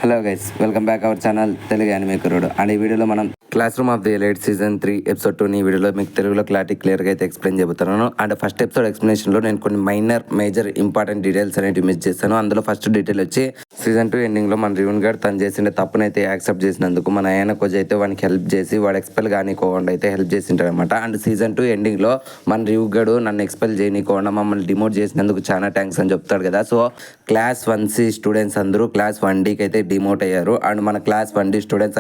Hello guys, welcome back our channel Telugu anime కుర్రోడు. And ఈ వీడియోలో మనం class room of the elite season 3 episode 2 ఈ వీడియోలో మీకు తెలుగులో క్లియర్గా అయితే ఎక్స్ప్లెయిన్ చెబుతున్నాను. అండ్ ఫస్ట్ ఎపిసోడ్ ఎక్స్ప్లెనేషన్లో నేను కొన్ని మేజర్ ఇంపార్టెంట్ డీటెయిల్స్ అనేవి మిస్ చేస్తాను. అందులో ఫస్ట్ డీటెయిల్ వచ్చి సీజన్ 2 ఎండింగ్లో మన రివన్ గారు తను చేసిన తప్పునైతే యాక్సెప్ట్ చేసినందుకు మన ఆయన కొంచెం అయితే వానికి హెల్ప్ చేసి వాడు ఎక్స్పెల్ కానికోకుండా అయితే హెల్ప్ చేసింటాడు అనమాట. అండ్ సీజన్ 2 ఎండింగ్లో మన రివ్ గడు నన్ను ఎక్స్పెల్ చేయనీకోకుండా మమ్మల్ని డిమోట్ చేసినందుకు చాలా థ్యాంక్స్ అని చెప్తాడు కదా. సో క్లాస్ 1C స్టూడెంట్స్ అందరూ క్లాస్ 1Dకి అయితే డిమోట్ అయ్యారు. అండ్ మన క్లాస్ 1D స్టూడెంట్స్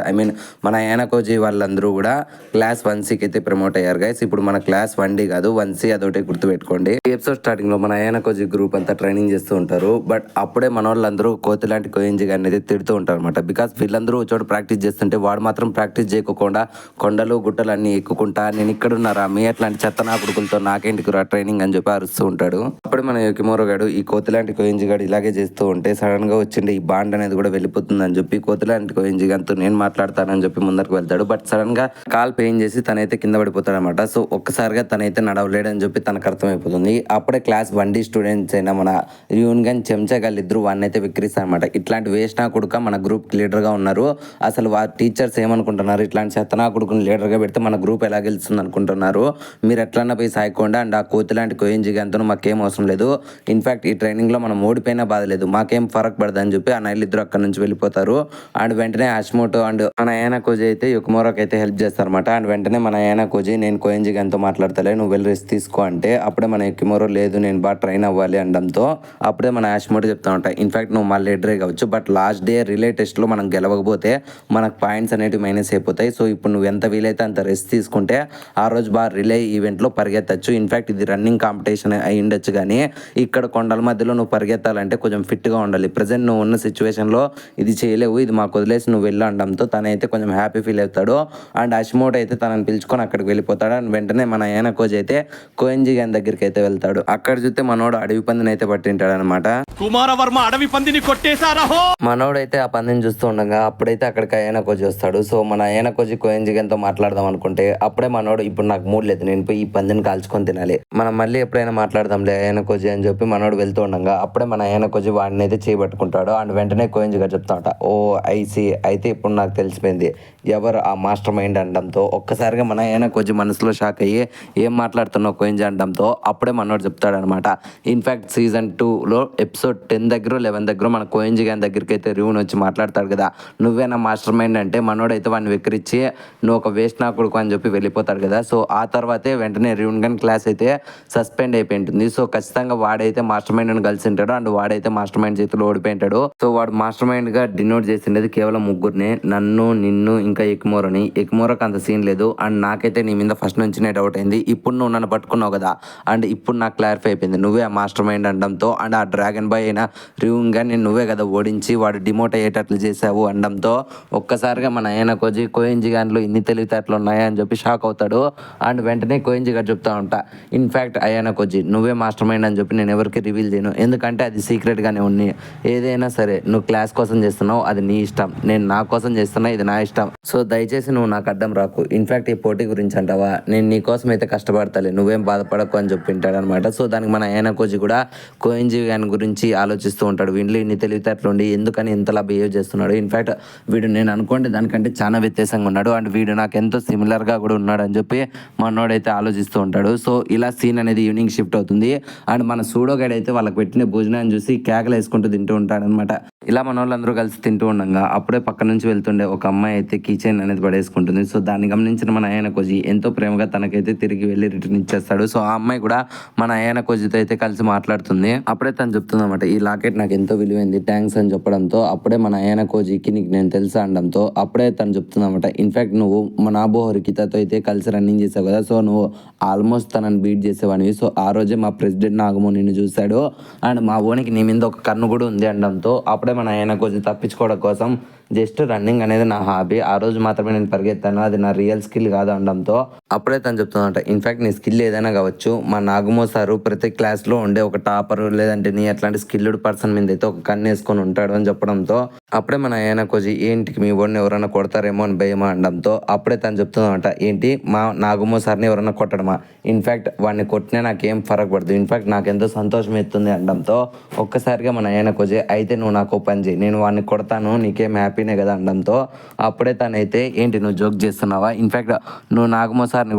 మన యానకోజీ వాళ్ళందరూ కూడా క్లాస్ 1Cకి అయితే ప్రమోట్ అయ్యారు గైస్. ఇప్పుడు మన క్లాస్ 1D కాదు 1C, అదొకటి గుర్తుపెట్టుకోండి. ఈ ఎపిసోడ్ స్టార్టింగ్ లో మన యానకోజీ గ్రూప్ అంతా ట్రైనింగ్ చేస్తూ ఉంటారు. బట్ అప్పుడే మన వాళ్ళందరూ కోతి లాంటి కోయింజీ అనేది తిడుతూ ఉంటారు అనమాట. బికాస్ వీళ్ళందరూ చోటు ప్రాక్టీస్ చేస్తుంటే వాడు మాత్రం ప్రాక్టీస్ చేయకుండా కొండలు గుట్టలు అన్ని ఎక్కుకుంటా నేను ఇక్కడున్నారా మీ అట్లాంటి చెత్త నా కొడుకులతో నాకేంటికి రా ట్రైనింగ్ అని చెప్పి అరుస్తూ ఉంటాడు. అప్పుడు మన యుకిమోరో గాడు ఈ కోతి లాంటి కోయింజీ గాడు ఇలాగే చేస్తూ ఉంటే సడన్ గా వచ్చిండే ఈ బాండ్ అనేది కూడా వెళ్ళిపోతుంది అని చెప్పి కోతిలాంటి కోయింజీ గంతో నేను మాట్లాడతానని చెప్పి ముందరకు వెళ్తాడు. బట్ సడన్ గా కాల్ పెయిన్ చేసి తనైతే కింద పడిపోతాడు అనమాట. సో ఒక్కసారిగా తనైతే నడవలేడని చెప్పి తనకు అర్థమైపోతుంది. అప్పుడే క్లాస్ 1D స్టూడెంట్స్ అయినా మన రియూన్ గన్ చెంచగాళ్ళు ఇద్దరు వాడిని అయితే విక్రిస్తారనమాట. ఇట్లాంటి వేస్ట్ నా కొడుక మన గ్రూప్ లీడర్ గా ఉన్నారు, అసలు టీచర్స్ ఏమనుకుంటున్నారు, ఇట్లాంటి చెత్తనా కొడుకుని లీడర్ గా పెడితే మన గ్రూప్ ఎలా గెలుస్తుంది అనుకుంటున్నారు, మీరు ఎట్లన్నా పోయి సాయకుండా. అండ్ ఆ కోతిలాంటి కోయింజీ గంతో మాకేం అవసరం లేదు, ఇన్ఫాక్ట్ ఈ ట్రైనింగ్ లో మనం ఓడిపోయినా బాధ లేదు, మాకేం ఫరక్ పడదు అని చెప్పి ఆ నైల్ ఇద్దరు అక్కడ నుంచి వెళ్ళిపోతారు. అండ్ వెంటనే అష్మోటో అండ్ మన యానకోజీ అయితే యుకిమోరోకి అయితే హెల్ప్ చేస్తారనమాట. అండ్ వెంటనే మన యానకోజీ నేను కోయింజీ గంతో మాట్లాడతలే, నువ్వు వెళ్ళి రెస్ట్ తీసుకో అంటే అప్పుడే మన యుకిమోరో లేదు నేను బాగా ట్రైన్ అవ్వాలి అనడంతో అప్పుడే మన అష్మోటో చెప్తా ఉంటా, ఇన్ఫాక్ట్ నువ్వు మా లీడరే కావచ్చు but last day relay test లో మనం గెలవకపోతే మనకు పాయింట్స్ అనేవి మైనస్ అయిపోతాయి. సో ఇప్పుడు నువ్వు ఎంత వీలైతే అంత రెస్ట్ తీసుకుంటే ఆ రోజు బాగా రిలే ఈవెంట్ లో పరిగెత్తచ్చు. ఇన్ఫాక్ట్ ఇది రన్నింగ్ కాంపిటీషన్ అయి ఉండొచ్చు, కానీ ఇక్కడ కొండల మధ్యలో నువ్వు పరిగెత్తాలంటే కొంచెం ఫిట్ గా ఉండాలి. ప్రజెంట్ నువ్వు ఉన్న సిచ్యువేషన్ లో ఇది చేయలేవు, ఇది మాకు వదిలేసి నువ్వు వెళ్ళు అనడంతో తనైతే కొంచెం హ్యాపీ ఫీల్ అవుతాడు. అండ్ అష్మోటో అయితే తనని పిలుచుకొని అక్కడికి వెళ్ళిపోతాడు. అండ్ వెంటనే మన యానకోజీ అయితే కోయింజీ గారి దగ్గరికి అయితే వెళ్తాడు. అక్కడ చూస్తే మనోడు అడవి పందిని అయితే పట్టింటాడు అనమాట. కుమారవర్మ అడవి పందిని కొట్టేశారహో. మనోడైతే ఆ పందిని చూస్తూ ఉండగా అప్పుడైతే అక్కడికి యానకోజీ వస్తాడు. సో మన యానకోజీ కోయింజీ గారితో మాట్లాడదాం అనుకుంటే అప్పుడే మనోడు ఇప్పుడు నాకు మూడ్ లేదు, నేను పోయి ఈ పందిని కాల్చుకొని తినాలి, మనం మళ్ళీ ఎప్పుడైనా మాట్లాడదాంలే యానకోజీ అని చెప్పి మనోడు వెళ్తూ ఉండగా అప్పుడే మన యానకోజీ వాడిని అయితే చేయబట్టుకుంటాడు. అండ్ వెంటనే కోయింజీ గారు చెప్తా ఉంటా, ఓ ఐసి అయితే ఇప్పుడు నాకు తెలిసిపోయింది ఎవరు ఆ మాస్టర్ మైండ్ అనడంతో ఒక్కసారిగా మన యానకోజీ మనసులో షాక్ అయ్యి ఏం మాట్లాడుతున్నావు కోయింజీ అనడంతో అప్పుడే మనోడు చెప్తాడనమాట. ఇన్ఫాక్ట్ సీజన్ 2లో ఎపిసోడ్ 10 దగ్గర 11 దగ్గర మన కోయింజీ గారి దగ్గరికి అయితే రివ్యూని వచ్చి మాట్లాడతాడు కదా, నువ్వేనా మాస్టర్ మైండ్ అంటే మనోడైతే వాడిని వెక్కిరించి నువ్వు ఒక వేస్ట్ నా కొడుకు అని చెప్పి వెళ్ళిపోతాడు కదా. సో ఆ తర్వాతే వెంటనే రివ్యూన్ గన్ క్లాస్ అయితే సస్పెండ్ అయిపోయి ఉంటుంది. సో ఖచ్చితంగా వాడైతే మాస్టర్ మైండ్ అని కలిసి ఉంటాడు. అండ్ వాడైతే మాస్టర్ మైండ్ చేతిలో ఓడిపోయింటాడు. సో వాడు మాస్టర్ మైండ్ గా డినోట్ చేసిండేది కేవలం ముగ్గురిని, నన్ను నిన్ను ఇంకా ఎకిమోరోని. ఎకిమోరోకి అంత సీన్ లేదు. అండ్ నాకైతే నీ మీద ఫస్ట్ నుంచి డౌట్ అయింది, ఇప్పుడు నువ్వు నన్ను పట్టుకున్నావు కదా అండ్ ఇప్పుడు నాకు క్లారిఫై అయిపోయింది నువ్వే ఆ మాస్టర్ మైండ్ అనడంతో. అండ్ ఆ డ్రాగన్ బాయ్ అయినా రివ్యూన్ గన్ నువ్వే కదా ఓడించి వాడు డిమోట్ అయ్యేటట్లు చేసావు అనడంతో ఒక్కసారిగా మన యానకోజీ కోయింజీ గాన్లో ఇన్ని తెలివితేటలు ఉన్నాయా అని చెప్పి షాక్ అవుతాడు. అండ్ వెంటనే కోయింజీ గారు చెప్తా ఉంటా, ఇన్ఫాక్ట్ యానకోజీ నువ్వే మాస్టర్ మైండ్ అని చెప్పి నేను ఎవరికి రివీల్ చేయను, ఎందుకంటే అది సీక్రెట్ గానే ఉంది. ఏదైనా సరే నువ్వు క్లాస్ కోసం చేస్తున్నావు అది నీ ఇష్టం, నేను నా కోసం చేస్తున్నా ఇది నా ఇష్టం. సో దయచేసి నువ్వు నాకు అడ్డం రాకు. ఇన్ఫాక్ట్ ఈ పోటీ గురించి అంటావా, నేను నీ కోసం అయితే కష్టపడతాలే, నువ్వేం బాధపడకు అని చెప్పింటాడు అనమాట. సో దానికి మన యానకోజీ కూడా కోయింజీ గాని గురించి ఆలోచిస్తూ ఉంటాడు, వీళ్ళు ఇన్ని తెలివితేటలు ఉండి ఎందుకని ఇంతలా బిహేవ్ చేస్తున్నాడు, ఇన్ఫాక్ట్ వీడు నేను అనుకోండి దానికంటే చాలా వ్యత్యాసంగా ఉన్నాడు అండ్ వీడు నాకు ఎంతో సిమిలర్ గా కూడా ఉన్నాడు అని చెప్పి మనోడైతే ఆలోచిస్తూ ఉంటాడు. సో ఇలా సీన్ అనేది ఈవినింగ్ షిఫ్ట్ అవుతుంది. అండ్ మన సూడో గైడ్ అయితే వాళ్ళకి పెట్టిన భోజనాన్ని చూసి కేకలు వేసుకుంటూ తింటూ ఉంటాడు అనమాట. ఇలా మన వాళ్ళందరూ కలిసి తింటూ ఉండగా అప్పుడే పక్క నుంచి వెళ్తుండే ఒక అమ్మాయి అయితే కీచైన్ అనేది పడేసుకుంటుంది. సో దాన్ని గమనించిన మన యానకోజీ ఎంతో ప్రేమగా తనకైతే తిరిగి వెళ్ళి రిటర్న్ ఇచ్చేస్తాడు. సో ఆ అమ్మాయి కూడా మన యానకోజీతో అయితే కలిసి మాట్లాడుతుంది. అప్పుడే తను చెప్తుంది అనమాట, ఈ లాకెట్ నాకు ఎంతో విలువైంది థ్యాంక్స్ అని చెప్పడంతో అప్పుడే మన యానకోజీకి నీకు నేను తెలుసా అనడంతో అప్పుడే తను చెప్తుంది అనమాట, ఇన్ఫాక్ట్ నువ్వు మన రికితాతో అయితే కలిసి రన్నింగ్ చేసావు కదా, సో నువ్వు ఆల్మోస్ట్ తనని బీట్ చేసేవాడివి. సో ఆ రోజే మా ప్రెసిడెంట్ నాగమో నిన్ను చూశాడు అండ్ మా ఓనికి నీ మీద ఒక కన్ను కూడా ఉంది అనడంతో అప్పుడే మన యానకోజీ తప్పించుకోవడం కోసం జస్ట్ రన్నింగ్ అనేది నా హాబీ, ఆ రోజు మాత్రమే నేను పరిగెత్తాను, అది నా రియల్ స్కిల్ కాదు అనడంతో అప్పుడే తను చెప్తుందంట, ఇన్ఫాక్ట్ నీ స్కిల్ ఏదైనా కావచ్చు, మా నాగమో సారు ప్రతి క్లాస్లో ఉండే ఒక టాపర్ లేదంటే నీ అట్లాంటి స్కిల్డ్ పర్సన్ మీద అయితే ఒక కన్ను వేసుకొని ఉంటాడు అని చెప్పడంతో అప్పుడే మన ఆయన కోజీ ఏంటికి మీ వాడిని ఎవరైనా కొడతారేమో అని భయమా అనడంతో అప్పుడే తను చెప్తుందంట, ఏంటి మా నాగమో సార్ని ఎవరైనా కొట్టడమా, ఇన్ఫాక్ట్ వాడిని కొట్టినా నాకేం ఫరక్ పడదు, ఇన్ఫాక్ట్ నాకు ఎంతో సంతోషం ఎత్తుంది అనడంతో ఒక్కసారిగా మన ఆయన కోజీ అయితే నువ్వు నాకు పని చేయి, నేను వాడిని కొడతాను నీకేం హ్యాపీనే కదా అనడంతో అప్పుడే తనైతే ఏంటి నువ్వు జోక్ చేస్తున్నావా, ఇన్ఫాక్ట్ నువ్వు నాగమో సార్ని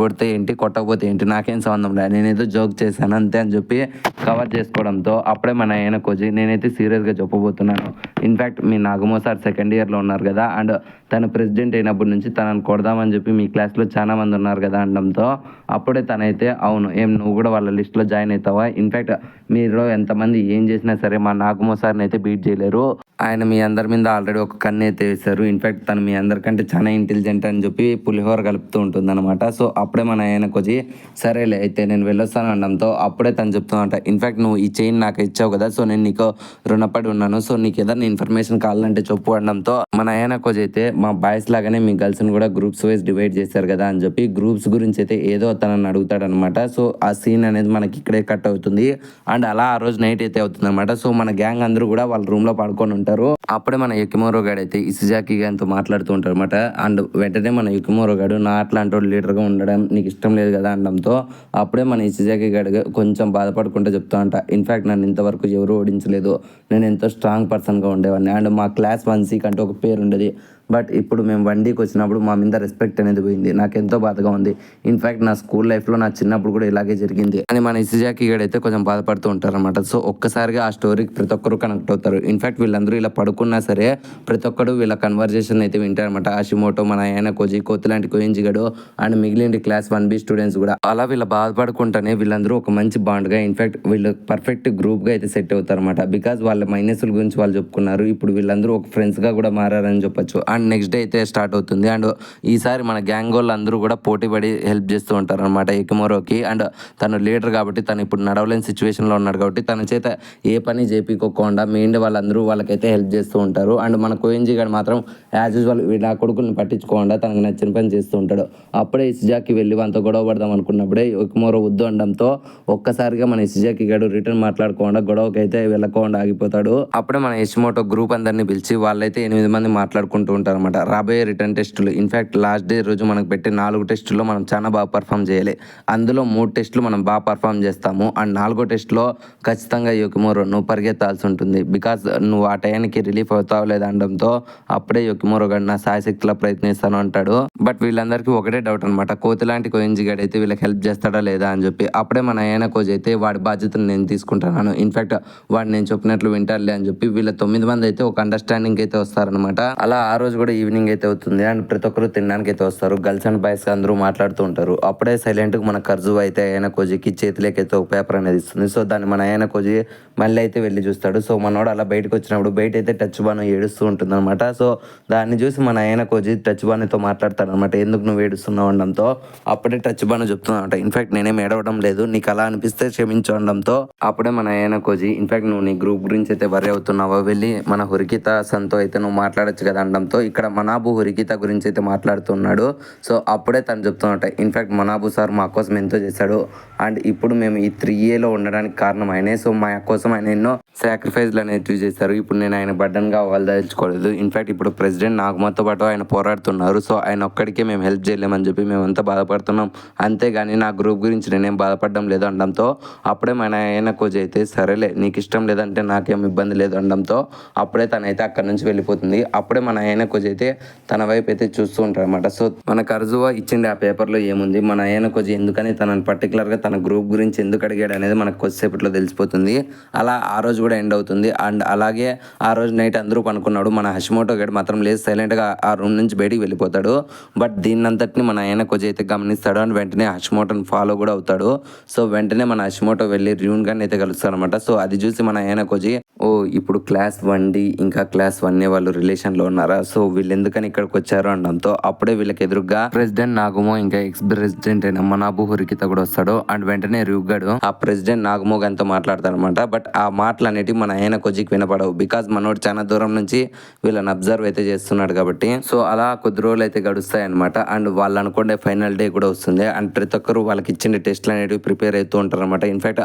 కొడితే ఏంటి కొట్టకపోతే ఏంటి నాకేం సంబంధం లేదు, నేనేదో జోక్ చేశాను అంతే అని చెప్పి కవర్ చేసుకోవడంతో అప్పుడే మన ఆయన కోజీ నేనైతే సీరియస్గా చెప్పబోతున్నాను, ఇన్ఫాక్ట్ మీ నాగమో సార్ సెకండ్ ఇయర్లో ఉన్నారు కదా అండ్ తను ప్రెసిడెంట్ అయినప్పటి నుంచి తనని కొడదామని చెప్పి మీ క్లాస్లో చాలా మంది ఉన్నారు కదా అనడంతో అప్పుడే తనైతే అవును ఏం నువ్వు కూడా వాళ్ళ లిస్ట్లో జాయిన్ అవుతావా, ఇన్ఫాక్ట్ మీరు ఎంతమంది ఏం చేసినా సరే మా నాగమో సార్ని అయితే బీట్ చేయలేరు, ఆయన మీ అందరి మీద ఆల్రెడీ ఒక కన్ను అయితే వేశారు, ఇన్ఫాక్ట్ తను మీ అందరికంటే చాలా ఇంటెలిజెంట్ అని చెప్పి పులిహోర కలుపుతూ ఉంటుంది అనమాట. సో అప్పుడే మన ఆయనకు వచ్చి సరేలే అయితే నేను వెళ్ళొస్తాను అనడంతో అప్పుడే తను చెప్తుందంట, ఇన్ఫాక్ట్ నువ్వు ఈ చైన్ నాకు ఇచ్చావు కదా సో నేను నీకు రుణపడి ఉన్నాను, సో నీకు ఏదైనా ఇన్ఫర్మేషన్ కావాలంటే చెప్పు అనడంతో మన ఆయనకు వచ్చి అయితే మా బాయ్స్ లాగానే మీ గర్ల్స్ని కూడా గ్రూప్స్ వైజ్ డివైడ్ చేశారు కదా అని చెప్పి గ్రూప్స్ గురించి అయితే ఏదో తనని అడుగుతాడనమాట. సో ఆ సీన్ అనేది మనకి ఇక్కడే కట్ అవుతుంది అండ్ అలా ఆ రోజు నైట్ అయితే అవుతుంది అనమాట. సో మన గ్యాంగ్ అందరూ కూడా వాళ్ళ రూమ్లో పడుకొని ఉంటారు. అప్పుడే మన యుకిమోరో గాడు అయితే ఇసుజాకి గారితో మాట్లాడుతూ ఉంటారు అనమాట. అండ్ వెంటనే మన యుకిమోరో గాడు నా అట్లాంటి వాడు లీడర్గా ఉండడం నీకు ఇష్టం లేదు కదా అనడంతో అప్పుడే మన ఇసుజాకి గాడు కొంచెం బాధపడుకుంటూ చెప్తా అంట, ఇన్ఫాక్ట్ నన్ను ఇంతవరకు ఎవరు ఓడించలేదు, నేను ఎంతో స్ట్రాంగ్ పర్సన్గా ఉండేవాడిని అండ్ మా క్లాస్ 1C కంటే ఒక పేరు ఉండేది, బట్ ఇప్పుడు మేము 1Dకి వచ్చినప్పుడు మా మీద రెస్పెక్ట్ అనేది పోయింది, నాకు ఎంతో బాధగా ఉంది, ఇన్ఫాక్ట్ నా స్కూల్ లైఫ్లో నా చిన్నప్పుడు కూడా ఇలాగే జరిగింది అని మన ఇసుజాకి గడైతే కొంచెం బాధపడుతూ ఉంటారనమాట. సో ఒక్కసారిగా ఆ స్టోరీకి ప్రతి ఒక్కరు కనెక్ట్ అవుతారు. ఇన్ఫాక్ట్ వీళ్ళందరూ ఇలా పడుకున్నా సరే ప్రతి ఒక్కరు వీళ్ళ కన్వర్జేషన్ అయితే వింటారనమాట. ఆషిమోటో, మన ఆయన కోజీ, కోతిలాంటి కోయింజిగడు అండ్ మిగిలిన క్లాస్ 1B స్టూడెంట్స్ కూడా అలా వీళ్ళ బాధపడుకుంటానే వీళ్ళందరూ ఒక మంచి బాండ్గా ఇన్ఫాక్ట్ వీళ్ళు పర్ఫెక్ట్ గ్రూప్గా అయితే సెట్ అవుతారనమాట. బికాజ్ వాళ్ళ మైనస్ల గురించి వాళ్ళు చెప్పుకున్నారు, ఇప్పుడు వీళ్ళందరూ ఒక ఫ్రెండ్స్గా కూడా మారారని చెప్పొచ్చు. అండ్ నెక్స్ట్ డే అయితే స్టార్ట్ అవుతుంది అండ్ ఈసారి మన గ్యాంగ్ వాళ్ళు అందరూ కూడా పోటీపడి హెల్ప్ చేస్తూ ఉంటారు అనమాట యుకిమోరోకి. అండ్ తను లీడర్ కాబట్టి తను ఇప్పుడు నడవలేని సిచ్యువేషన్లో ఉన్నాడు కాబట్టి తన చేత ఏ పని చేపించుకోకుండా మెయిన్ వాళ్ళందరూ వాళ్ళకైతే హెల్ప్ చేస్తూ ఉంటారు. అండ్ మన కోయింజీ గారు మాత్రం యాజ్ యూజువల్ వీళ్ళ కొడుకుని పట్టించుకోకుండా తనకు నచ్చిన పని చేస్తూ ఉంటాడు. అప్పుడే ఇసుజాకి వెళ్ళి వాళ్ళతో గొడవ పడదాం అనుకున్నప్పుడే యుకిమోరో వద్దు అనడంతో ఒక్కసారిగా మన ఇసుజాకి గారు రిటర్న్ మాట్లాడుకోకుండా గొడవకి అయితే వెళ్ళకుండా ఆగిపోతాడు. అప్పుడే మన యషిమోటో గ్రూప్ అందరినీ పిలిచి వాళ్ళైతే 8 మంది మాట్లాడుకుంటూ ఉంటారు అనమాట. రాబోయే రిటర్న్ టెస్టులు ఇన్ఫాక్ట్ లాస్ట్ డే రోజు మనకు పెట్టే 4 టెస్టుల్లో మనం చాలా బాగా పర్ఫామ్ చేయాలి, అందులో 3 టెస్టులు మనం బాగా పర్ఫామ్ చేస్తాము అండ్ 4వ టెస్ట్లో ఖచ్చితంగా యుకిమోరో నువ్వు పరిగెత్తాల్సి ఉంటుంది, బికాజ్ నువ్వు ఆ టైంకి రిలీఫ్ అవుతావు లేదా అనడంతో అప్పుడే యుకిమోరో గారు నా సాయశక్తిలో ప్రయత్నిస్తాను అంటాడు. బట్ వీళ్ళందరికీ ఒకటే డౌట్ అనమాట, కోతిలాంటి కోయింజి గాడు అయితే వీళ్ళకి హెల్ప్ చేస్తాడా లేదా అని చెప్పి. అప్పుడే మన ఆయన కోచ్ అయితే వాడి బాధ్యతను నేను తీసుకుంటున్నాను, ఇన్ఫాక్ట్ వాడు నేను చెప్పినట్లు వింటారులే అని చెప్పి వీళ్ళ 9 మంది అయితే ఒక అండర్స్టాండింగ్ అయితే వస్తారనమాట. అలా ఆ రోజు కూడా ఈవినింగ్ అయితే అవుతుంది అండ్ ప్రతి ఒక్కరు తినడానికి అయితే వస్తారు. గర్ల్స్ అండ్ బాయ్స్ అందరూ మాట్లాడుతూ ఉంటారు. అప్పుడే సైలెంట్గా మన కర్జు అయితే ఆయన కోజికి చేతిలోకైతే ఒక పేపర్ అనేది ఇస్తుంది. సో దాన్ని మన ఆయన కోజి మళ్ళీ అయితే వెళ్ళి చూస్తాడు. సో మనోడు అలా బయటకు వచ్చినప్పుడు బయట అయితే టచ్ బాను ఏడుస్తూ ఉంటుంది అనమాట. సో దాన్ని చూసి మన ఆయన కోజి టచ్ బానుతో మాట్లాడతాడు అనమాట, ఎందుకు నువ్వు ఏడుస్తున్నావు అనడంతో అప్పుడే టచ్ బాను చెప్తున్నావు అనమాట, ఇన్ఫాక్ట్ నేనేం ఏడవడం లేదు, నీకు అలా అనిపిస్తే క్షమించు అనడంతో అప్పుడే మన ఆయన కోజి ఇన్ఫాక్ట్ నువ్వు నీ గ్రూప్ గురించి అయితే వరి అవుతున్నావో వెళ్ళి మన హురికిత సన్తో అయితే నువ్వు మాట్లాడచ్చు కదా అనడంతో ఇక్కడ మనాబు హురికిత గురించి అయితే మాట్లాడుతున్నాడు. సో అప్పుడే తను చెప్తున్నట్ట, ఇన్ఫాక్ట్ మనాబు సార్ మా కోసం ఎంతో చేశాడు అండ్ ఇప్పుడు మేము ఈ 3Aలో ఉండడానికి కారణం ఆయనే. సో మా కోసం ఆయన ఎన్నో సాక్రిఫైస్లు అనేవి చేశారు. ఇప్పుడు నేను ఆయన బడ్డన్గా వాళ్ళదలుచుకోలేదు. ఇన్ఫాక్ట్ ఇప్పుడు ప్రెసిడెంట్ నాగమతో పాటు ఆయన పోరాడుతున్నారు. సో ఆయన ఒక్కడికే మేము హెల్ప్ చేయలేమని చెప్పి మేమంతా బాధపడుతున్నాం, అంతేగాని నా గ్రూప్ గురించి నేనేం బాధపడడం లేదు అనడంతో అప్పుడే మన ఆయన కోచ్ అయితే సరేలే నీకు ఇష్టం లేదంటే నాకేం ఇబ్బంది లేదు అనడంతో అప్పుడే తనైతే అక్కడి నుంచి వెళ్ళిపోతుంది. అప్పుడే మన ఆయన కోచ్ అయితే తన వైపు అయితే చూస్తూ ఉంటారు అనమాట. సో మన కర్జువా ఇచ్చింది ఆ పేపర్లో ఏముంది, మన ఆయన కోచ్ ఎందుకని తనని పర్టికులర్గా తన గ్రూప్ గురించి ఎందుకు అడిగాడు అనేది మనకు కొద్దిసేపట్లో తెలిసిపోతుంది. అలా ఆ రోజు కూడా ఎండ్ అవుతుంది అండ్ అలాగే ఆ రోజు నైట్ అందరూ పనుకున్నాడు. మన హషిమోటో గడ్ మాత్రం లేదు, సైలెంట్గా ఆ రూమ్ నుంచి బయటికి వెళ్ళిపోతాడు. బట్ దీన్నంతటిని మన ఆయన కోచ్ అయితే గమనిస్తాడు అండ్ వెంటనే హషిమోటోని ఫాలో కూడా అవుతాడు. సో వెంటనే మన హషిమోటో వెళ్ళి ర్యూన్ గారిని అయితే కలుస్తాడు అనమాట. సో అది చూసి మన ఆయన కోచ్, ఓ ఇప్పుడు క్లాస్ 1D ఇంకా క్లాస్ 1A వాళ్ళు రిలేషన్లో ఉన్నారా, సో సో వీళ్ళు ఎందుకని ఇక్కడికి వచ్చారు అనడంతో అప్పుడే వీళ్ళకి ఎదురుగా ప్రెసిడెంట్ నాగమో ఇంకా ఎక్స్ ప్రెసిడెంట్ అయిన మనాబు హురికిత కూడా వస్తాడు. అండ్ వెంటనే రుగ్గాడు ఆ ప్రెసిడెంట్ నాగమో గారితో మాట్లాడతారు అనమాట. బట్ ఆ మాటలు అనేవి మన ఆయన కొద్దికి వినపడవు. బికాజ్ మనోడు చాలా దూరం నుంచి వీళ్ళని అబ్జర్వ్ అయితే చేస్తున్నాడు కాబట్టి. సో అలా కొద్ది రోజులు అయితే గడుస్తాయి అనమాట. అండ్ వాళ్ళు అనుకునే ఫైనల్ డే కూడా వస్తుంది. అండ్ ప్రతి ఒక్కరు వాళ్ళకి ఇచ్చిన టెస్ట్లు అనేవి ప్రిపేర్ అవుతూ ఉంటారు అనమాట. ఇన్ఫాక్ట్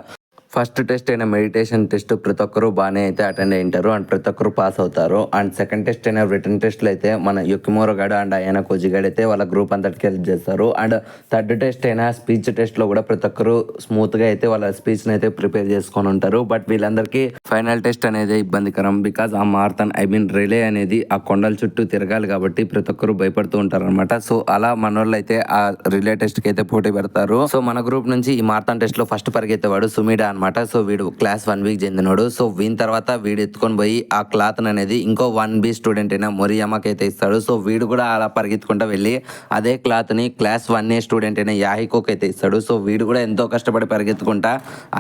ఫస్ట్ టెస్ట్ అయిన మెడిటేషన్ టెస్ట్ ప్రతి ఒక్కరు బాగానే అయితే అటెండ్ అయింటారు అండ్ ప్రతి ఒక్కరు పాస్ అవుతారు. అండ్ సెకండ్ టెస్ట్ అయిన రిటర్న్ టెస్ట్లు అయితే మన యుకిమోరో గాడు అండ్ ఆయన కోజి గాడు అయితే వాళ్ళ గ్రూప్ అంతటికి హెల్ప్ చేస్తారు. అండ్ థర్డ్ టెస్ట్ అయిన స్పీచ్ టెస్ట్లో కూడా ప్రతి ఒక్కరు స్మూత్గా అయితే వాళ్ళ స్పీచ్ని అయితే ప్రిపేర్ చేసుకొని ఉంటారు. బట్ వీళ్ళందరికీ ఫైనల్ టెస్ట్ అనేది ఇబ్బందికరం. బికాజ్ ఆ మారథాన్ రిలే అనేది ఆ కొండల చుట్టూ తిరగాలి కాబట్టి ప్రతి ఒక్కరు భయపడుతూ ఉంటారు అనమాట. సో అలా మన వాళ్ళు అయితే ఆ రిలే టెస్ట్ కి అయితే పోటీ పెడతారు. సో మన గ్రూప్ నుంచి ఈ మారథాన్ టెస్ట్ లో ఫస్ట్ పరిగెత్తేవాడు సుమిడా అనమాట. సో వీడు క్లాస్ 1B జందినోడు. సో వీని తర్వాత వీడు ఎత్తుకొని పోయి ఆ క్లాత్ అనేది ఇంకో 1B స్టూడెంట్ అయిన మొరియామాకి అయితే ఇస్తాడు. సో వీడు కూడా అలా పరిగెత్తుకుంటా వెళ్ళి అదే క్లాత్ ని క్లాస్ 1A స్టూడెంట్ అయిన యాహికోకి అయితే ఇస్తాడు. సో వీడు కూడా ఎంతో కష్టపడి పరిగెత్తుకుంటా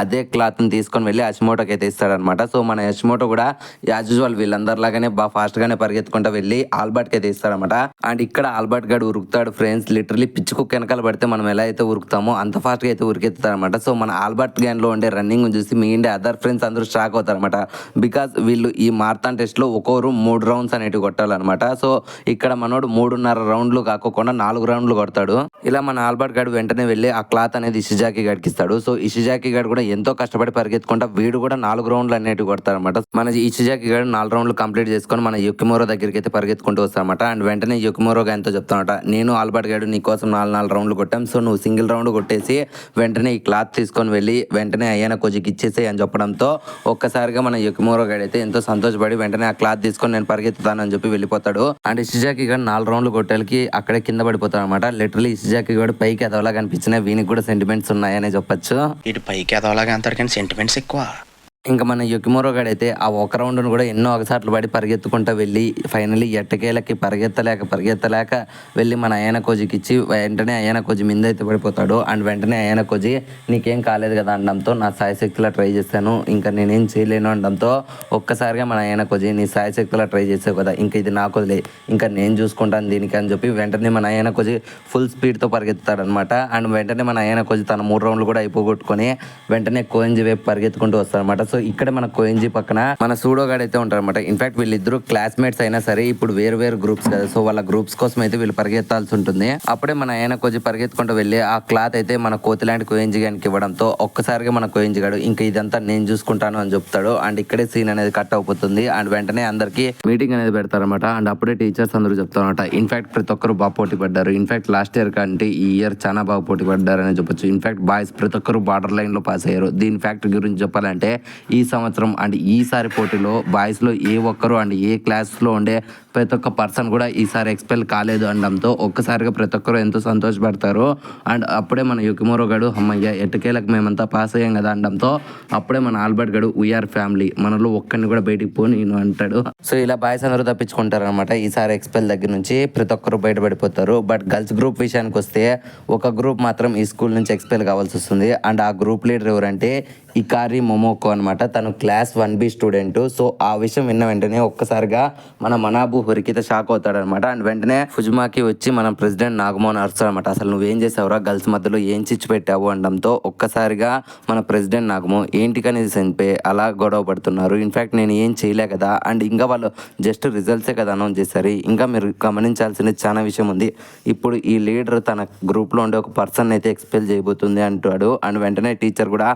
అదే క్లాత్ ని తీసుకొని వెళ్ళి అష్మోటోకి అయితే ఇస్తాడు అనమాట. సో మన అష్మోటో కూడా యాజ్ యూజువల్ వీళ్ళందరిలాగానే బాగా ఫాస్ట్ గానే పరిగెత్తుకుంటా వెళ్ళి ఆల్బర్ట్ కి అయితే ఇస్తాడనమాట. అండ్ ఇక్కడ ఆల్బర్ట్ గడు ఉరుకుతాడు ఫ్రెండ్స్. లిటరలీ పిచ్చుకు వెనకాల పడితే మనం ఎలా అయితే ఉరుకుతామో అంత ఫాస్ట్ గా అయితే ఉరికెత్తాడు అనమాట. సో మన ఆల్బర్ట్ గ్యాన్ లో ఉండే రన్నింగ్ చూసి మీ ఇండియా అదర్ ఫ్రెండ్స్ అందరూ షాక్ అవుతారు అనమాట. బికాస్ వీళ్ళు ఈ మారథాన్ టెస్ట్ లో ఒక్కొరు 3 రౌండ్స్ అనేటివి కొట్టాలన్నమాట. సో ఇక్కడ మనోడు 3.5 రౌండ్లు కాకుండా 4 రౌండ్లు కొడతాడు. ఇలా మన ఆల్బర్ట్ గడు వెంటనే వెళ్ళి ఆ క్లాత్ అనేది ఇషిజాకి గడికి ఇస్తాడు. సో ఇషిజాకి గడు కూడా ఎంతో కష్టపడి పరిగెత్తుకుంటా వీడు కూడా 4 రౌండ్లు అనేటివి కొడతారు అనమాట. మన ఇషిజాకి గడు 4 రౌండ్లు కంప్లీట్ చేసుకొని మన యుకిమోరో దగ్గరికి అయితే పరిగెత్తుకుంటూ వస్తారన్నమాట. అండ్ వెంటనే యుకిమోరో గారితో చెప్తానమాట, నేను ఆల్బర్ట్ గడు నీ కోసం 4 రౌండ్లు కొట్టాం. సో నువ్వు సింగిల్ రౌండ్ కొట్టేసి వెంటనే ఈ క్లాత్ తీసుకొని వెళ్ళి వెంటనే అయ్యాన కోజికి ఇచ్చేసేయి అని చెప్పడంతో ఒక్కసారిగా మన యుకిమోరో గడు అయితే ఎంతో సంతోషపడి వెంటనే ఆ క్లాత్ తీసుకొని నేను పరిగెత్తుతానని చెప్పి వెళ్ళిపోతాడు. అండ్ ఇషిజాకి గడు 4 రౌండ్లు కొట్టేలకి అక్కడే కింద పడిపోతాడు అనమాట. లిటరలీ ఇషిజాకి గడు పైకి ఎదవలా కనిపించిన వీనికి కూడా సెంటిమెంట్స్ ఉన్నాయనే చెప్పొచ్చు. ఇటు పైకి ఎదవలాగా అంటారు కానీ సెంటిమెంట్స్ ఎక్కువ. ఇంకా మన యుకిమోరో గడు అయితే ఆ ఒక రౌండ్ను కూడా ఎన్నో ఒకసార్లు పడి పరిగెత్తుకుంటూ వెళ్ళి ఫైనలీ ఎట్టకేలకి పరిగెత్తలేక వెళ్ళి మన అయ్యాన కోజికి ఇచ్చి వెంటనే అయ్యాన కోజి మీద అయితే పడిపోతాడు. అండ్ వెంటనే అయ్యాన కోజి నీకేం కాలేదు కదా అనడంతో నా సాయశక్తిలా ట్రై చేశాను ఇంకా నేనేం చేయలేను అనడంతో ఒక్కసారిగా మన అయ్యాన కోజి నీ సాయశక్తిలా ట్రై చేసావు కదా ఇంకా ఇది నాకు వదిలే ఇంకా నేను చూసుకుంటాను దీనికి అని చెప్పి వెంటనే మన అయ్యాన కోజి ఫుల్ స్పీడ్తో పరిగెత్తుతాడు అనమాట. అండ్ వెంటనే మన అయ్యాన కోజి తన 3 రౌండ్లు కూడా అయిపోగొట్టుకొని వెంటనే కోయంజి వైపు పరిగెత్తుకుంటూ వస్తారనమాట. సో ఇక్కడ మన కోయంజీ పక్కన మన సూడోగాడ్ అయితే ఉంటారన్నమాట. ఇన్ఫాక్ట్ వీళ్ళిద్దరు క్లాస్మేట్స్ అయినా సరే ఇప్పుడు వేరు గ్రూప్స్ కదా. సో వాళ్ళ గ్రూప్స్ కోసం అయితే వీళ్ళు పరిగెత్తాల్సి ఉంటుంది. అప్పుడే మన ఆయన కొంచెం పరిగెత్తుకుంటూ వెళ్ళి ఆ క్లాత్ అయితే మన కోతిలాంటి కోయంజీ గారికి ఇవ్వడంతో ఒక్కసారిగా మన కోయంజీ గాడు ఇంకా ఇదంతా నేను చూసుకుంటాను అని చెప్తాడు. అండ్ ఇక్కడే సీన్ అనేది కట్ అయిపోతుంది. అండ్ వెంటనే అందరికి మీటింగ్ అనేది పెడతారనమాట. అండ్ అప్పుడే టీచర్స్ అందరూ చెప్తారన్నమాట ఇన్ఫాక్ట్ ప్రతి ఒక్కరు బాగా పోటీ పడ్డారు. ఇన్ఫాక్ట్ లాస్ట్ ఇయర్ కంటే ఈ ఇయర్ చాలా బాగా పోటీ పడ్డారని చెప్పొచ్చు. ఇన్ఫాక్ట్ బాయ్స్ ప్రతి ఒక్కరు బార్డర్ లైన్ లో పాస్ అయ్యారు. దీని ఫ్యాక్ట్ గురించి చెప్పాలంటే ఈ సంవత్సరం అండ్ ఈసారి పోటీలో బాయ్స్లో ఏ ఒక్కరు అండ్ ఏ క్లాస్లో ఉండే ప్రతి ఒక్క పర్సన్ కూడా ఈసారి ఎక్స్పెల్ కాలేదు అనడంతో ఒక్కసారిగా ప్రతి ఒక్కరు ఎంతో సంతోషపడతారు. అండ్ అప్పుడే మన యుకిమోరో గడు అమ్మయ్య ఎట్టకేలకు మేమంతా పాస్ అయ్యాం కదా అనడంతో అప్పుడే మన ఆల్బర్ట్ గడు వీఆర్ ఫ్యామిలీ మనలో ఒక్కరిని కూడా బయటికి పో నేను అంటాడు. సో ఇలా బాయ్స్ అందరూ తప్పించుకుంటారు అనమాట. ఈసారి ఎక్స్పెల్ దగ్గర నుంచి ప్రతి ఒక్కరు బయటపడిపోతారు. బట్ గర్ల్స్ గ్రూప్ విషయానికి వస్తే ఒక గ్రూప్ మాత్రం ఈ స్కూల్ నుంచి ఎక్స్పెల్ కావాల్సి వస్తుంది. అండ్ ఆ గ్రూప్ లీడర్ ఎవరంటే ఇకారి మొమోకో అనమాట. తను క్లాస్ 1B స్టూడెంట్. సో ఆ విషయం విన్న వెంటనే ఒక్కసారిగా మన మనాబు హురికిత షాక్ అవుతాడు అనమాట. అండ్ వెంటనే ఫుజుమాకి వచ్చి మన ప్రెసిడెంట్ నాగమోహన్ అరుస్తాడు అనమాట. అసలు నువ్వేం చేసావురా గర్ల్స్ మధ్యలో ఏం చిచ్చు పెట్టావు అనడంతో ఒక్కసారిగా మన ప్రెసిడెంట్ నాగమో ఏంటికనేది చనిపోయి అలా గొడవ పడుతున్నారు. ఇన్ఫాక్ట్ నేను ఏం చేయలే కదా అండ్ ఇంకా వాళ్ళు జస్ట్ రిజల్ట్సే కదా అనౌన్స్ చేశారు. ఇంకా మీరు గమనించాల్సిన చాలా విషయం ఉంది. ఇప్పుడు ఈ లీడర్ తన గ్రూప్లో ఉండే ఒక పర్సన్ అయితే ఎక్స్పెల్ చేయబోతుంది అంటాడు. అండ్ వెంటనే టీచర్ కూడా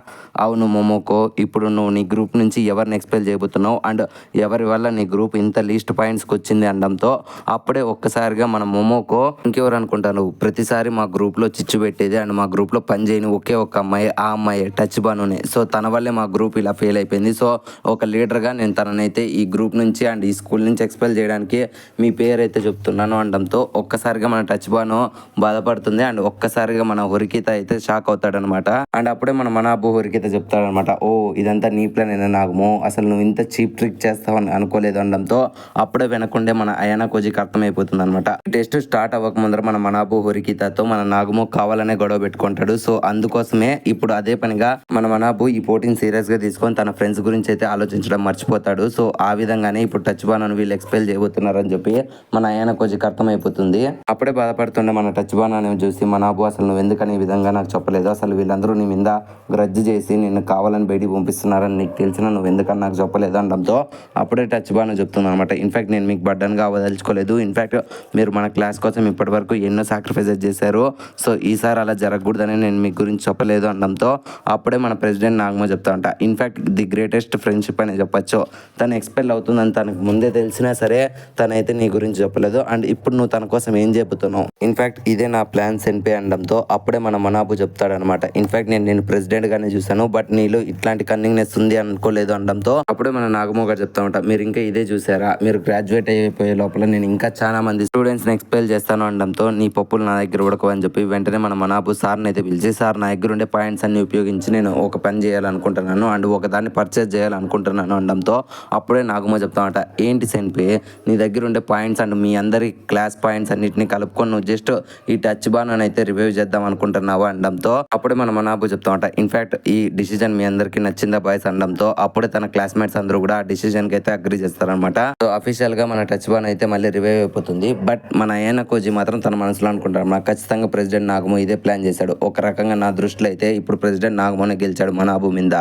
అవును మొమోకో ఇప్పుడు నువ్వు నీ గ్రూప్ నుంచి ఎవరిని ఎక్స్పెల్ చేయబోతున్నావు అండ్ ఎవరి వల్ల నీ గ్రూప్ ఇంత లీస్ట్ పాయింట్స్కి వచ్చింది అనడంతో అప్పుడే ఒక్కసారిగా మన మొమోకో ఇంకెవరు అనుకుంటాను ప్రతిసారి మా గ్రూప్లో చిచ్చు పెట్టేది అండ్ మా గ్రూప్లో పని చేయని ఒకే ఒక్క అమ్మాయి ఆ అమ్మాయి టచ్ బానునే. సో తన వల్లే మా గ్రూప్ ఇలా ఫెయిల్ అయిపోయింది. సో ఒక లీడర్గా నేను తననైతే ఈ గ్రూప్ నుంచి అండ్ ఈ స్కూల్ నుంచి ఎక్స్పెల్ చేయడానికి మీ పేరు అయితే చెప్తున్నాను అనడంతో ఒక్కసారిగా మన టచ్ బాను బాధపడుతుంది. అండ్ ఒక్కసారిగా మన హురికిత అయితే షాక్ అవుతాడనమాట. అండ్ అప్పుడే మన మనాబు హురికిత చెప్తాడు చెప్తాడనమాట. ఓ ఇదంతా నీ ప్లాన్ అయినా నాగమో, అసలు నువ్వు ఇంత చీప్ ట్రిక్ చేస్తావని అనుకోలేదు అనడంతో అప్పుడే వెనకుండే మన అయానా కోజికి అర్థమైపోతుంది అనమాట. టెస్ట్ స్టార్ట్ అవ్వక ముందర మన మనాబు హొరికితాతో మన నాగమో కావాలనే గొడవ పెట్టుకుంటాడు. సో అందుకోసమే ఇప్పుడు అదే పనిగా మన మనాబు ఈ పోటీని సీరియస్ గా తీసుకొని తన ఫ్రెండ్స్ గురించి అయితే ఆలోచించడం మర్చిపోతాడు. సో ఆ విధంగానే ఇప్పుడు టచ్ బాను వీళ్ళు ఎక్స్పెల్ చేయబోతున్నారని చెప్పి మన అయానా కోజికి అర్థమైపోతుంది. అప్పుడే బాధపడుతుండే మన టచ్ బాను చూసి మనాబు అసలు నువ్వు ఎందుకని ఈ విధంగా నాకు చెప్పలేదు, అసలు వీళ్ళందరూ నీ మీద గ్రడ్జ్ చేసి నిన్ను కావాలని బయటికి పంపిస్తున్నారని నీకు తెలిసినా నువ్వు ఎందుకని నాకు చెప్పలేదు అనడంతో అప్పుడే టచ్ బాను చెప్తుంది అనమాట. ఇన్ఫాక్ట్ నేను మీకు బడ్డన్గా అవదలుచుకోలేదు, ఇన్ఫాక్ట్ మీరు మన క్లాస్ కోసం ఇప్పటి వరకు ఎన్నో సాక్రిఫైసెస్ చేశారు, సో ఈసారి అలా జరగకూడదని నేను మీ గురించి చెప్పలేదు అనడంతో అప్పుడే మన ప్రెసిడెంట్ నాగమో చెప్తా ఉంటా. ఇన్ఫాక్ట్ ది గ్రేటెస్ట్ ఫ్రెండ్షిప్ అని చెప్పొచ్చు. తను ఎక్స్పెల్ అవుతుందని తనకు ముందే తెలిసినా సరే తనైతే నీ గురించి చెప్పలేదు, అండ్ ఇప్పుడు నువ్వు తన కోసం ఏం చెబుతున్నావు, ఇన్ఫాక్ట్ ఇదే నా ప్లాన్స్ ఎన్పి అనడంతో అప్పుడే మన మనాబు చెప్తాడనమాట. ఇన్ఫాక్ట్ నేను ప్రెసిడెంట్ గానే చూసాను, బట్ నీలో ఇట్లాంటి కన్నింగ్నెస్ ఉంది అనుకోలేదు అనడంతో అప్పుడే మన నాగమో గారు చెప్తా ఉంటా. మీరు ఇంకా ఇదే చూసారా, మీరు గ్రాడ్యుయేట్ అయిపోయే లోపల నేను ఇంకా చాలా మంది స్టూడెంట్స్ని ఎక్స్పెల్ చేస్తాను అనడంతో నీ పప్పులు నా దగ్గర ఉడకవు అని చెప్పి వెంటనే మన మనాబు సార్ని అయితే పిలిచి, సార్ నా దగ్గర ఉండే పాయింట్స్ అన్ని ఉపయోగించి నేను ఒక పని చేయాలనుకుంటున్నాను అండ్ ఒక దాన్ని పర్చేస్ చేయాలనుకుంటున్నాను అనడంతో అప్పుడే నాగమో చెప్తా ఉంటా. ఏంటి సెన్పి, నీ దగ్గర ఉండే పాయింట్స్ అండ్ మీ అందరి క్లాస్ పాయింట్స్ అన్నిటిని కలుపుకొని నువ్వు జస్ట్ ఈ టచ్ బాన్ అయితే రివ్యూ చేద్దాం అనుకుంటున్నావు అనడంతో అప్పుడే మన మనాబు చెప్తా ఉంటా. ఇన్ఫాక్ట్ ఈ డిసిజన్ మీ అందరికి నచ్చిందా బాయ్స్ అనడంతో అప్పుడే తన క్లాస్మేట్స్ అందరూ కూడా ఆ డిసిజన్ కి అయితే అగ్రీ చేస్తారనమాట. సో అఫీషియల్ గా మన టచ్ బాన్ అయితే మళ్ళీ రివైవ్ అయిపోతుంది. బట్ మన అయానా కోజీ మాత్రం తన మనసులో అనుకుంటారు, నాకు ఖచ్చితంగా ప్రెసిడెంట్ నాగమో ఇదే ప్లాన్ చేశాడు. ఒక రకంగా నా దృష్టిలో అయితే ఇప్పుడు ప్రెసిడెంట్ నాగమోనే గెలిచాడు మనాబు మీద.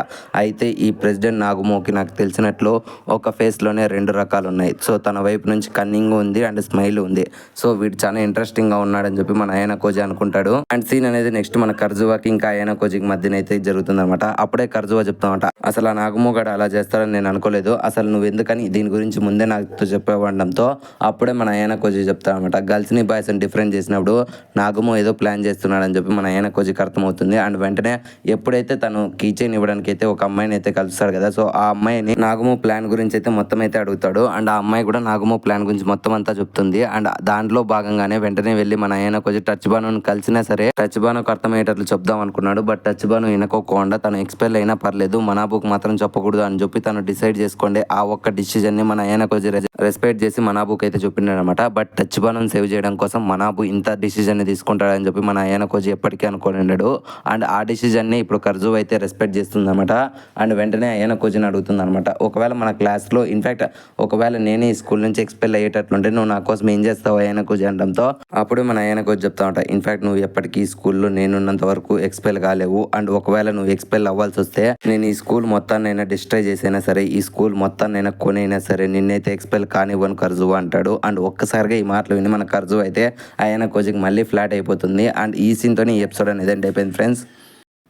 అయితే ఈ ప్రెసిడెంట్ నాగమోకి నాకు తెలిసినట్లు ఒక ఫేస్ లోనే రెండు రకాలు ఉన్నాయి. సో తన వైపు నుంచి కన్నింగ్ ఉంది అండ్ స్మైల్ ఉంది. సో వీడు చాలా ఇంట్రెస్టింగ్ గా ఉన్నాడని చెప్పి మన అయానా కోజీ అనుకుంటాడు. అండ్ సీన్ అనేది నెక్స్ట్ మన కర్జువాకి ఇంకా అయానా కోజీకి మధ్యన అయితే జరుగుతుంది అనమాట. అప్పుడే కర్జువా చెప్తామంట, అసలు ఆ నాగమో గడ అలా చేస్తాడని నేను అనుకోలేదు, అసలు నువ్వు ఎందుకని దీని గురించి ముందే నాకు చెప్పేవాడంతో అప్పుడే మన అయానా కోజీ చెప్తాడనమాట. గర్ల్స్ ని బాయ్స్ ని డిఫరెంట్ చేసినప్పుడు నాగమో ఏదో ప్లాన్ చేస్తున్నాడని చెప్పి మన అయానా కోజీకి అర్థమవుతుంది. అండ్ వెంటనే ఎప్పుడైతే తను కీచైన్ ఇవ్వడానికి అయితే ఒక అమ్మాయిని అయితే కలుస్తాడు కదా, సో ఆ అమ్మాయిని నాగమో ప్లాన్ గురించి అయితే మొత్తం అయితే అడుగుతాడు. అండ్ ఆ అమ్మాయి కూడా నాగమో ప్లాన్ గురించి మొత్తం అంతా చెప్తుంది. అండ్ దాంట్లో భాగంగానే వెంటనే వెళ్ళి మన అయానా కోజీ టచ్ బాను కలిసినా సరే టచ్ బానుకు అర్థమయ్యేటట్లు చెప్దాం అనుకున్నాడు. బట్ టచ్ బాను వినకోకుండా తను ఎక్స్పెల్ అయినా పర్లేదు మనాబుకు మాత్రం చెప్పకూడదు అని చెప్పి తను డిసైడ్ చేసుకోండి ఆ ఒక్క డిసిజన్ ని మన అయానా కోజీ రెస్పెక్ట్ చేసి మనాబుకి అయితే చెప్పినాడు అనమాట. బట్ టచ్ బాను సేవ్ చేయడం కోసం మనాబు ఇంత డిసిజన్ ని తీసుకుంటాడని చెప్పి మన అయానా కోజీ ఎప్పటికీ అనుకోలేడు. అండ్ ఆ డిసిజన్ ని ఇప్పుడు కర్జు అయితే రెస్పెక్ట్ చేస్తుంది అనమాట. అండ్ వెంటనే అయానా కోజీని అడుగుతుంది అనమాట, ఒకవేళ మన క్లాస్ లో ఇన్ఫాక్ట్ ఒకవేళ నేనే ఈ స్కూల్ నుంచి ఎక్స్పెల్ అయ్యేటట్లుంటే నువ్వు నా కోసం ఏం చేస్తావు అయానా కోజీ అనడంతో అప్పుడు మన అయానా కోజీ చెప్తా ఉంటా, ఇన్ఫాక్ట్ నువ్వు ఎప్పటికీ ఈ స్కూల్లో నేనున్నంత వరకు ఎక్స్పెల్ కాలేవు, అండ్ ఒకవేళ నువ్వు ఎక్స్పెల్ అవ్వాల్సి వస్తే నేను ఈ స్కూల్ మొత్తాన్నైనా డిస్ట్రాయ్ చేసైనా సరే ఈ స్కూల్ మొత్తాన్నైనా కొనైనా సరే నిన్నైతే ఎక్స్పెల్ కానివ్వను కర్జువా అంటాడు. అండ్ ఒక్కసారిగా ఈ మాటలు విని మన కర్జు అయితే అయానా కోజీకి మళ్ళీ ఫ్లాట్ అయిపోతుంది. అండ్ ఈ సీన్తోనే ఈ ఎపిసోడ్ అనేది ఎండ్ అయిపోయింది ఫ్రెండ్స్.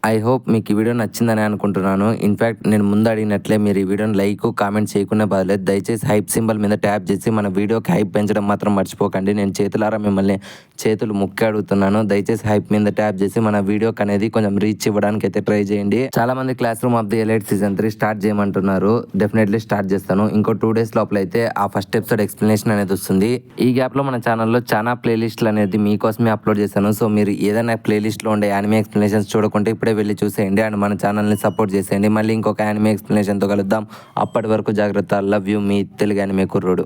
ఐ హోప్ మీకు ఈ వీడియో నచ్చిందని అనుకుంటున్నాను. ఇన్ఫాక్ట్ నేను ముందు అడిగినట్లే మీరు ఈ వీడియోని లైక్ కామెంట్ చేయకుండా బాధలేదు, దయచేసి హైప్ సింబల్ మీద ట్యాప్ చేసి మన వీడియోకి హైప్ పెంచడం మాత్రం మర్చిపోకండి. నేను చేతులారా మిమ్మల్ని చేతులు ముక్కి అడుగుతున్నాను, దయచేసి హైప్ మీద ట్యాప్ చేసి మన వీడియోకి అనేది కొంచెం రీచ్ ఇవ్వడానికి అయితే ట్రై చేయండి. చాలా మంది class room of the elite season 3 start చేయమంటున్నారు, డెఫినెట్లీ స్టార్ట్ చేస్తాను. ఇంకో 2 days లోపల అయితే ఆ ఫస్ట్ ఎపిసోడ్ ఎక్స్ప్లెనేషన్ అనేది వస్తుంది. ఈ గ్యాప్ లో మన ఛానల్లో చాలా ప్లేలిస్టులు అనేది మీకోసమే అప్లోడ్ చేశాను. సో మీరు ఏదైనా ప్లేలిస్ట్ లో ఉండే యానిమే ఎక్స్ప్లెనేషన్స్ చూడకుంటే ఇప్పుడే వెళ్ళి చూసేయండి అండ్ మన ఛానల్ని సపోర్ట్ చేసేయండి. మళ్ళీ ఇంకొక యానిమే ఎక్స్ప్లెనేషన్తో కలుద్దాం. అప్పటి వరకు జాగ్రత్త. Love you, me Telugu anime కుర్రోడు.